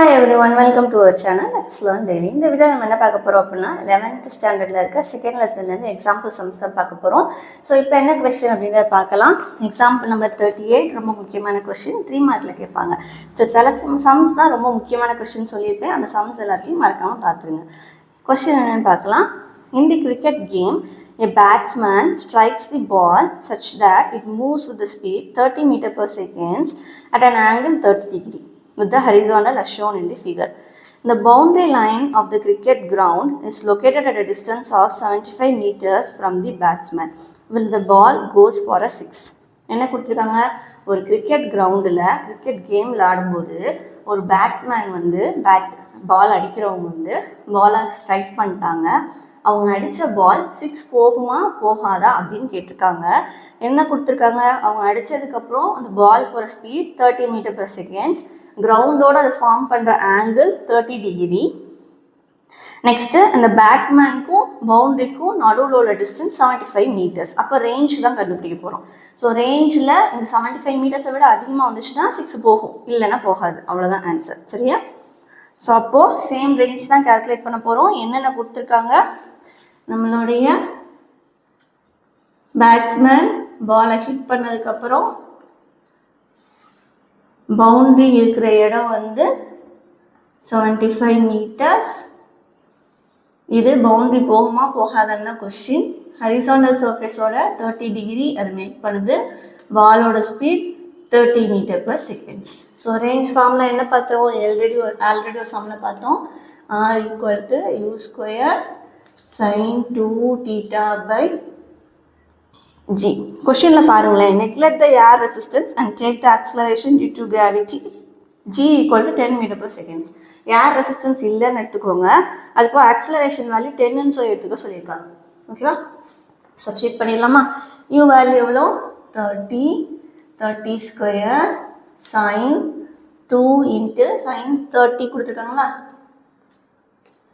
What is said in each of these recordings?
Hi everyone, welcome to our channel. Let's learn daily. இந்த video நம்ம என்ன பார்க்க போறோம் அப்படின்னா 11th ஸ்டாண்டர்ட்ல இருக்க செகண்ட் லெசன்ல இருந்து எக்ஸாம்பிள் சம்ஸ் தான் பார்க்க போறோம். ஸோ இப்போ என்ன கொஸ்டின் அப்படின்றத பார்க்கலாம். எக்ஸாம்பிள் நம்பர் 38 ரொம்ப முக்கியமான கொஸ்டின் 3 மார்க்ல கேட்பாங்க. ஸோ செலக்ட் சம்ஸ் தான் ரொம்ப முக்கியமான கொஸ்டின் சொல்லியிருப்பேன். அந்த சம்ஸ் எல்லாத்தையும் மறக்காம பார்த்துருங்க. கொஸ்டின் என்னன்னு பார்க்கலாம். In the cricket game, a batsman strikes the ball such that it moves with the speed 30 meters per second at an angle 30 degree. With the horizontal as shown in the figure. The boundary line of the cricket ground is located at a distance of 75 meters from the batsman. Will the ball goes for a 6? என்ன கொடுத்துருக்காங்க, ஒரு cricket கிரவுண்டில் cricket game விளாடும்போது ஒரு Batman வந்து பால் அடிக்கிறவங்க வந்து பாலை ஸ்ட்ரைக் பண்ணிட்டாங்க. அவங்க அடித்த பால் 6 போகுமா போகாதா அப்படின்னு கேட்டிருக்காங்க. என்ன கொடுத்துருக்காங்க, அவங்க அடித்ததுக்கப்புறம் அந்த பால் போகிற ஸ்பீட் 30 மீட்டர் per செகண்ட்ஸ், கிரவுண்டோடு அதை ஃபார்ம் பண்ணுற ஆங்கிள் 30 டிகிரி. நெக்ஸ்ட்டு அந்த பேட்மேனுக்கும் பவுண்ட்ரிக்கும் நடுவில் உள்ள டிஸ்டன்ஸ் 75 மீட்டர்ஸ். அப்போ ரேஞ்ச் தான் கண்டுபிடிக்க போகிறோம். ஸோ ரேஞ்சில் இந்த 75 மீட்டர்ஸை விட அதிகமாக வந்துச்சுன்னா 6 போகும், இல்லைன்னா போகாது. அவ்வளோதான் ஆன்சர். சரியா? ஸோ அப்போது சேம் ரேஞ்ச் தான் கால்குலேட் பண்ண போகிறோம். என்னென்ன கொடுத்துருக்காங்க, நம்மளுடைய பேட்ஸ்மேன் பாலை ஹிட் பண்ணதுக்கப்புறம் பவுண்ட்ரி இருக்கிற இடம் வந்து 75 மீட்டர்ஸ். இது பவுண்ட்ரி போகுமா போகாதுன்னு கொஸ்டின். ஹரிசாண்டல் சர்ஃபேஸோட 30 டிகிரி அது மேக் பண்ணுது. பாலோட speed 30 metre per seconds. So range ஃபார்மில் என்ன பார்த்தோம், ஆல்ரெடி ஒரு சம்மில் பார்த்தோம். R = U² sin 2θ/g. கொஸ்டினில் பாருங்களேன், neglect the air resistance and take the acceleration due to gravity. G = 10 meter per seconds. Air resistance இல்லைன்னு எடுத்துக்கோங்க. அதுப்போ ஆக்சலரேஷன் வேல்யூ 10ன்னு சொல்லி எடுத்துக்க சொல்லியிருக்காங்க. ஓகேவா? சப்ஸ்டிட் பண்ணிடலாமா? U வேல்யூ எவ்வளோ, 30 ஸ்கொயர் sin 2 into sin 30 கொடுத்துருக்காங்களா,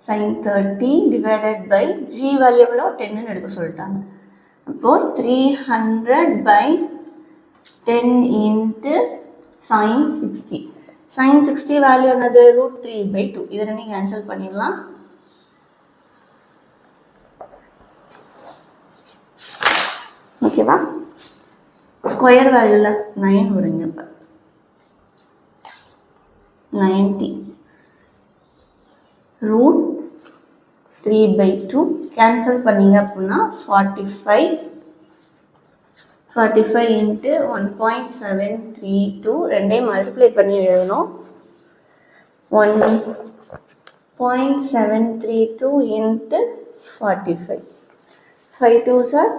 sin 30 divided by G value எவ்வளோ 10ன்னு எடுக்க சொல்லிட்டாங்க. அப்போது 300/10 into sin 60. sin 60 வேல்யூ என்னது, √3/2. இதை ரெண்டு கேன்சல் பண்ணிடலாம். ஓகேவா? ஸ்கொயர் வேல்யூவில் 9 வருங்க. இப்போ 90 √3/2 கேன்சல் பண்ணிங்க அப்படின்னா 45 into 1.732 ரெண்டையும் மல்டிப்ளை பண்ணி எழுதணும். 1.732 into 45. 5 2s are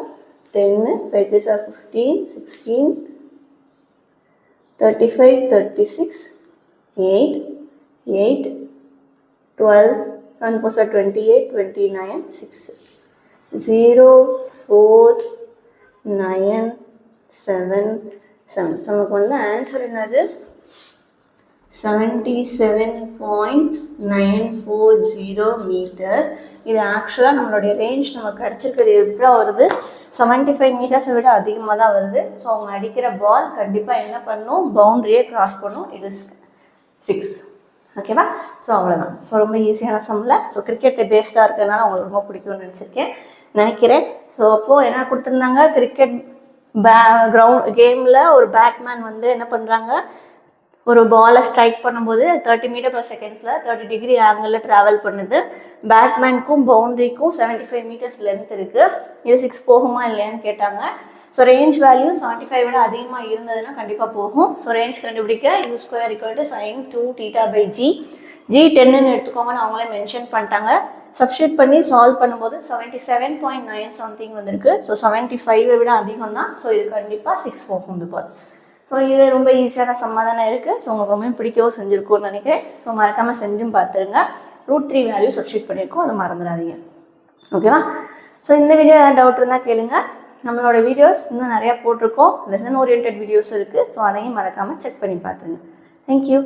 10, 5 3s are 15, 16, 35, 36, 8, 12, 1 4s are 28, 29, 6, 0 4 9 7 7. நமக்கு வந்து ஆன்சர் என்னது, 77.940 மீட்டர். இது ஆக்சுவலாக நம்மளுடைய ரேஞ்ச் நமக்கு கிடச்சிருக்கிறது எப்படா வருது, 75 மீட்டர்ஸை விட அதிகமாக தான் வருது. ஸோ அவங்க அடிக்கிற பால் கண்டிப்பாக என்ன பண்ணும், பவுண்ட்ரியே கிராஸ் பண்ணும். இது 6. ஓகேவா? ஸோ அவ்வளோதான். ஸோ ரொம்ப ஈஸியான சம்மில். ஸோ கிரிக்கெட்டை பேஸ்டாக இருக்கிறதுனால அவங்களுக்கு ரொம்ப பிடிக்கும்னு நினைக்கிறேன். ஸோ அப்போது என்ன கொடுத்துருந்தாங்க, கிரிக்கெட் கிரவுண்ட் கேமில் ஒரு பேட்மேன் வந்து என்ன பண்ணுறாங்க, ஒரு பாலை ஸ்ட்ரைக் பண்ணும்போது 30 மீட்டர் per செகண்ட்ஸில் 30 டிகிரி ஆங்கிளில் ட்ராவல் பண்ணுது. பேட்மேனுக்கும் பவுண்ட்ரிக்கும் 75 மீட்டர்ஸ் லென்த் இருக்குது. இது 6 போகுமா இல்லையான்னு கேட்டாங்க. ஸோ ரேஞ்ச் வேல்யூ 75 விட அதிகமாக இருந்ததுன்னா கண்டிப்பாக போகும். ஸோ ரேஞ்ச் கண்டுபிடிக்க U² = sin 2θ/g. G 10ன்னு எடுத்துக்கோங்கன்னு அவங்களே மென்ஷன் பண்ணிட்டாங்க. சப்ஸ்டிட் பண்ணி சால்வ் பண்ணும்போது 77.9 சம்திங் வந்திருக்கு. ஸோ 75 விட அதிகம் தான். ஸோ இது கண்டிப்பாக 6 போகும் இந்த பால். ஸோ இது ரொம்ப ஈஸியான சமாதானம் இருக்குது. ஸோ உங்களுக்கு ரொம்ப பிடிக்கவும் செஞ்சுருக்கும்னு நினைக்கிறேன். ஸோ மறக்காமல் செஞ்சும் பார்த்துருங்க. √3 வேல்யூ சப்ஸ்டிட் பண்ணியிருக்கோம், அதை மறந்துடாதீங்க. ஓகேவா? ஸோ இந்த வீடியோ ஏதாவது டவுட் இருந்தால் கேளுங்க. நம்மளோட வீடியோஸ் இன்னும் நிறையா போட்டிருக்கோம். லெசன் ஓரியன்ட் வீடியோஸ் இருக்குது. ஸோ அதையும் மறக்காமல் செக் பண்ணி பார்த்துருங்க. தேங்க்யூ.